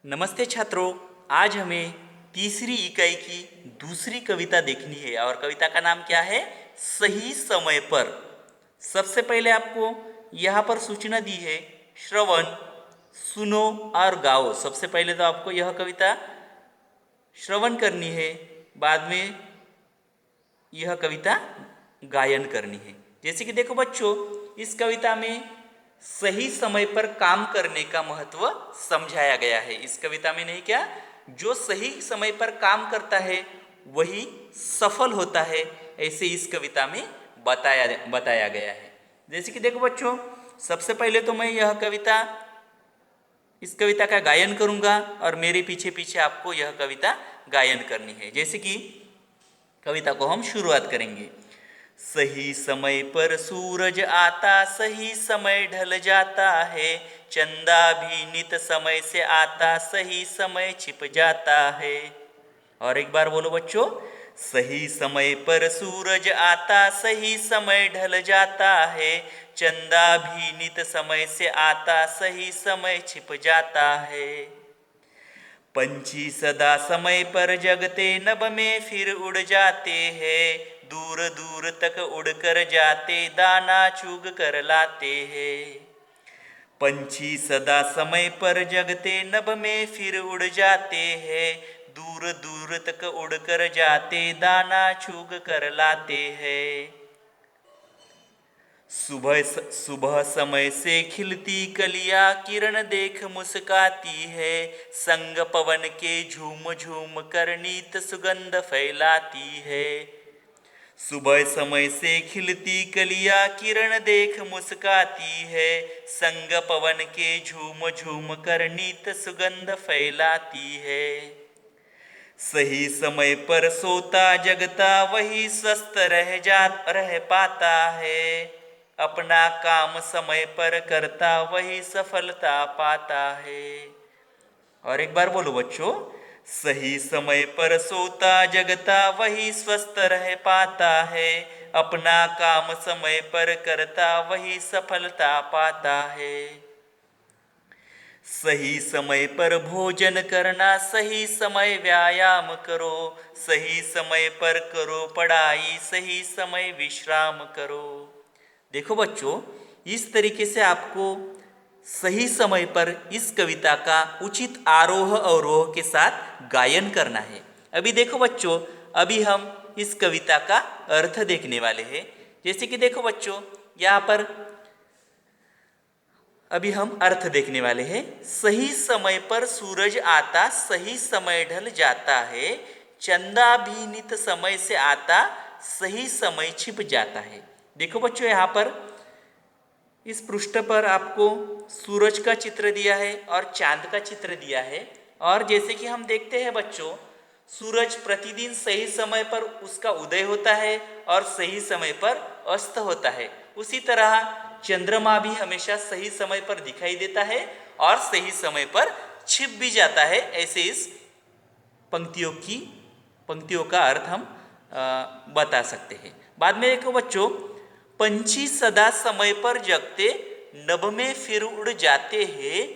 नमस्ते छात्रों। आज हमें तीसरी इकाई की दूसरी कविता देखनी है और कविता का नाम क्या है? सही समय पर। सबसे पहले आपको यहाँ पर सूचना दी है, श्रवण, सुनो और गाओ। सबसे पहले तो आपको यह कविता श्रवण करनी है, बाद में यह कविता गायन करनी है। जैसे कि देखो बच्चों, इस कविता में सही समय पर काम करने का महत्व समझाया गया है। इस कविता में नहीं क्या, जो सही समय पर काम करता है वही सफल होता है, ऐसे इस कविता में बताया गया है। जैसे कि देखो बच्चों, सबसे पहले तो मैं इस कविता का गायन करूंगा और मेरे पीछे पीछे आपको यह कविता गायन करनी है। जैसे कि कविता को हम शुरुआत करेंगे। सही समय पर सूरज आता, सही समय ढल जाता है, चंदा भी नित समय से आता, सही समय छिप जाता है। और एक बार बोलो बच्चों, सही समय पर सूरज आता, सही समय ढल जाता है, चंदा भी नित समय से आता, सही समय छिप जाता है। पंछी सदा समय पर जगते, नभ में फिर उड़ जाते हैं, दूर दूर तक उड़कर जाते, दाना चुग कर लाते हैं। पंछी सदा समय पर जगते, नभ में फिर उड़ जाते हैं, दूर दूर तक उड़कर जाते, दाना चुग कर लाते हैं। सुबह समय से खिलती कलियां, किरण देख मुस्काती है, संग पवन के झूम झूम कर नीत सुगंध फैलाती है। सुबह समय से खिलती कलियां, किरण देख मुस्काती है, संग पवन के झूम झूम कर नीत सुगंध फैलाती है। सही समय पर सोता जगता, वही स्वस्थ रह पाता है, अपना काम समय पर करता, वही सफलता पाता है। और एक बार बोलो बच्चों, सही समय पर सोता जगता, वही स्वस्थ रह पाता है, अपना काम समय पर करता, वही सफलता पाता है। सही समय पर भोजन करना, सही समय व्यायाम करो, सही समय पर करो पढ़ाई, सही समय विश्राम करो। देखो बच्चों, इस तरीके से आपको सही समय पर इस कविता का उचित आरोह अवरोह के साथ गायन करना है। अभी देखो बच्चों, अभी हम इस कविता का अर्थ देखने वाले हैं। जैसे कि देखो बच्चों, यहाँ पर अभी हम अर्थ देखने वाले हैं। सही समय पर सूरज आता, सही समय ढल जाता है, चंदा भी नित समय से आता, सही समय छिप जाता है। देखो बच्चों, यहाँ पर इस पृष्ठ पर आपको सूरज का चित्र दिया है और चांद का चित्र दिया है। और जैसे कि हम देखते हैं बच्चों, सूरज प्रतिदिन सही समय पर उसका उदय होता है और सही समय पर अस्त होता है। उसी तरह चंद्रमा भी हमेशा सही समय पर दिखाई देता है और सही समय पर छिप भी जाता है। ऐसे इस पंक्तियों का अर्थ हम बता सकते हैं। बाद में देखो बच्चों, पंछी सदा समय पर जगते, नभ में फिर उड़ जाते हैं,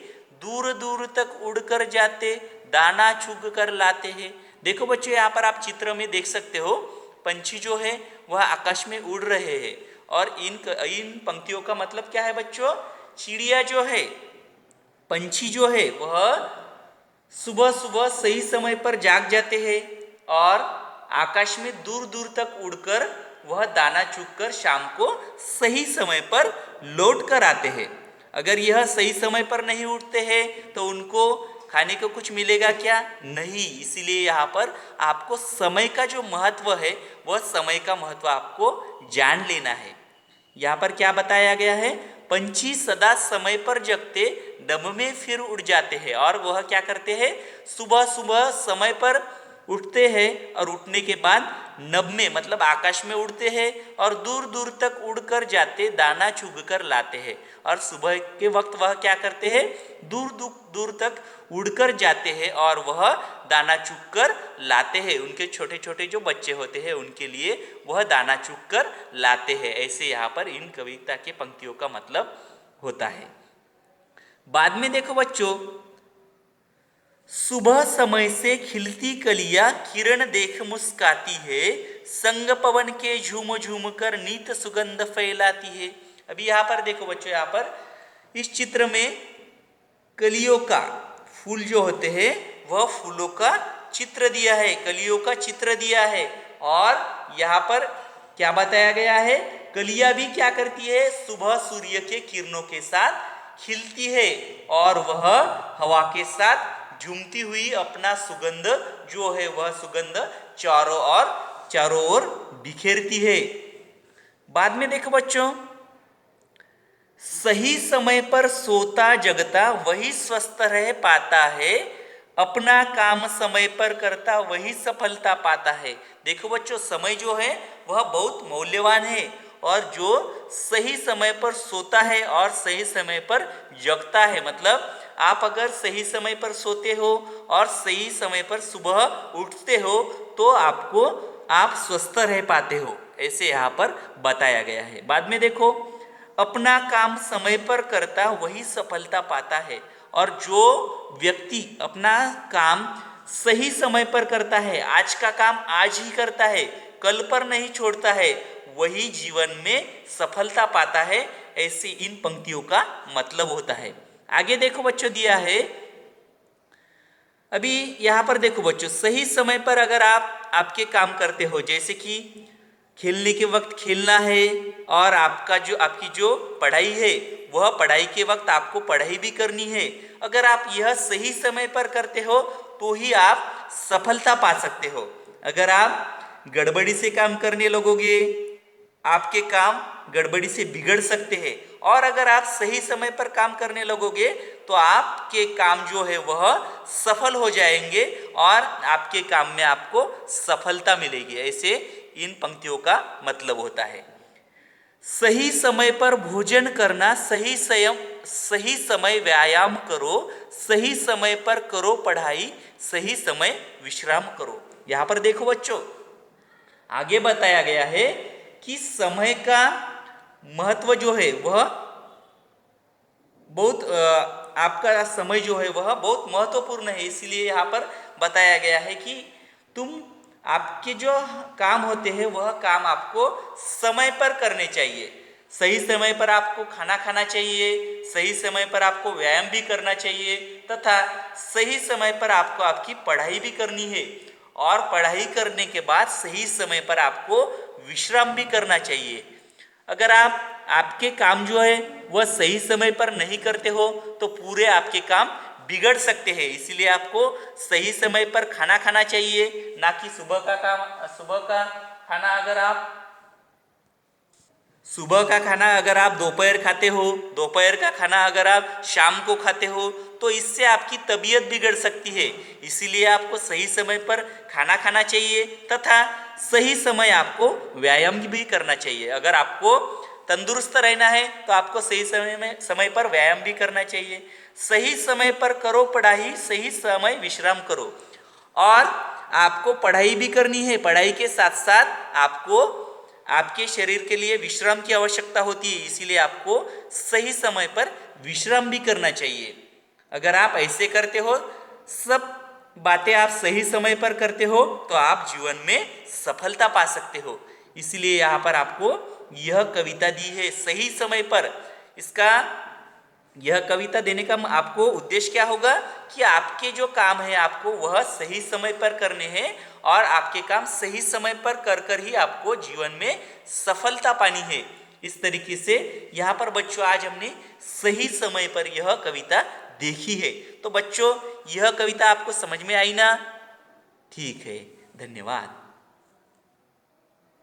दूर दूर तक उड़कर जाते, दाना चुग कर लाते हैं। देखो बच्चों, यहाँ पर आप चित्र में देख सकते हो, पंछी जो है वह आकाश में उड़ रहे हैं। और इन पंक्तियों का मतलब क्या है बच्चों? चिड़िया जो है, पंछी जो है वह सुबह सुबह सही समय पर जाग जाते हैं और आकाश में दूर दूर तक उड़कर वह दाना चुगकर शाम को सही समय पर लौट कर आते हैं। अगर यह सही समय पर नहीं उठते हैं तो उनको खाने को कुछ मिलेगा क्या? नहीं। इसीलिए यहाँ पर आपको समय का जो महत्व है, वह समय का महत्व आपको जान लेना है। यहाँ पर क्या बताया गया है? पंछी सदा समय पर जगते, नभ में फिर उड़ जाते हैं। और वह क्या करते हैं? सुबह सुबह समय पर उठते हैं और उठने के बाद नभ में मतलब आकाश में उड़ते हैं और दूर दूर तक उड़कर जाते, दाना चुग कर लाते हैं। और सुबह के वक्त वह क्या करते हैं? दूर दूर दूर तक उड़कर जाते हैं और वह दाना चुग कर लाते हैं। उनके छोटे छोटे जो बच्चे होते हैं उनके लिए वह दाना चुग कर लाते हैं। ऐसे यहाँ पर इन कविता के पंक्तियों का मतलब होता है। बाद में देखो बच्चों, सुबह समय से खिलती कलियां किरण देख मुस्काती है, संग पवन के झूम झूम कर नीत सुगंध फैलाती है। अभी यहाँ पर देखो बच्चों, यहाँ पर इस चित्र में कलियों का फूल जो होते हैं वह फूलों का चित्र दिया है, कलियों का चित्र दिया है। और यहाँ पर क्या बताया गया है, कलियां भी क्या करती है, सुबह सूर्य के किरणों के साथ खिलती है और वह हवा के साथ झूमती हुई अपना सुगंध जो है वह सुगंध चारों ओर बिखेरती है। बाद में देखो बच्चों, सही समय पर सोता जगता वही स्वस्थ रह पाता है, अपना काम समय पर करता वही सफलता पाता है। देखो बच्चों, समय जो है वह बहुत मौल्यवान है और जो सही समय पर सोता है और सही समय पर जगता है, मतलब आप अगर सही समय पर सोते हो और सही समय पर सुबह उठते हो तो आप स्वस्थ रह पाते हो, ऐसे यहाँ पर बताया गया है। बाद में देखो, अपना काम समय पर करता वही सफलता पाता है। और जो व्यक्ति अपना काम सही समय पर करता है, आज का काम आज ही करता है, कल पर नहीं छोड़ता है, वही जीवन में सफलता पाता है, ऐसे इन पंक्तियों का मतलब होता है। आगे देखो बच्चों, दिया है अभी यहाँ पर देखो बच्चों, सही समय पर अगर आप आपके काम करते हो, जैसे कि खेलने के वक्त खेलना है और आपकी जो पढ़ाई है वह पढ़ाई के वक्त आपको पढ़ाई भी करनी है, अगर आप यह सही समय पर करते हो तो ही आप सफलता पा सकते हो। अगर आप गड़बड़ी से काम करने लगोगे, आपके काम गड़बड़ी से बिगड़ सकते हैं। और अगर आप सही समय पर काम करने लगोगे तो आपके काम जो है वह सफल हो जाएंगे और आपके काम में आपको सफलता मिलेगी, ऐसे इन पंक्तियों का मतलब होता है। सही समय पर भोजन करना, सही समय व्यायाम करो, सही समय पर करो पढ़ाई, सही समय विश्राम करो। यहाँ पर देखो बच्चों, आगे बताया गया है कि समय का महत्व जो है वह बहुत आपका समय जो है वह बहुत महत्वपूर्ण है। इसलिए यहाँ पर बताया गया है कि आपके जो काम होते हैं वह काम आपको समय पर करने चाहिए। सही समय पर आपको खाना खाना चाहिए, सही समय पर आपको व्यायाम भी करना चाहिए तथा सही समय पर आपको आपकी पढ़ाई भी करनी है। और पढ़ाई करने के बाद सही समय पर आपको विश्राम भी करना चाहिए। अगर आपके काम जो है वह सही समय पर नहीं करते हो तो पूरे आपके काम बिगड़ सकते हैं। इसीलिए आपको सही समय पर खाना खाना चाहिए, ना कि सुबह का खाना अगर आप दोपहर खाते हो, दोपहर का खाना अगर आप शाम को खाते हो तो इससे आपकी तबीयत बिगड़ सकती है। इसीलिए आपको सही समय पर खाना खाना चाहिए तथा सही समय आपको व्यायाम भी करना चाहिए। अगर आपको तंदुरुस्त रहना है तो आपको सही समय पर व्यायाम भी करना चाहिए। सही समय पर करो पढ़ाई, सही समय विश्राम करो। और आपको पढ़ाई भी करनी है, पढ़ाई के साथ साथ आपको आपके शरीर के लिए विश्राम की आवश्यकता होती है, इसीलिए आपको सही समय पर विश्राम भी करना चाहिए। अगर आप ऐसे करते हो, सब बातें आप सही समय पर करते हो तो आप जीवन में सफलता पा सकते हो। इसलिए यहाँ पर आपको यह कविता दी है सही समय पर। यह कविता देने का आपको उद्देश्य क्या होगा कि आपके जो काम है आपको वह सही समय पर करने हैं और आपके काम सही समय पर कर ही आपको जीवन में सफलता पानी है। इस तरीके से यहाँ पर बच्चों आज हमने सही समय पर यह कविता देखी है। तो बच्चों, यह कविता आपको समझ में आई ना? ठीक है, धन्यवाद।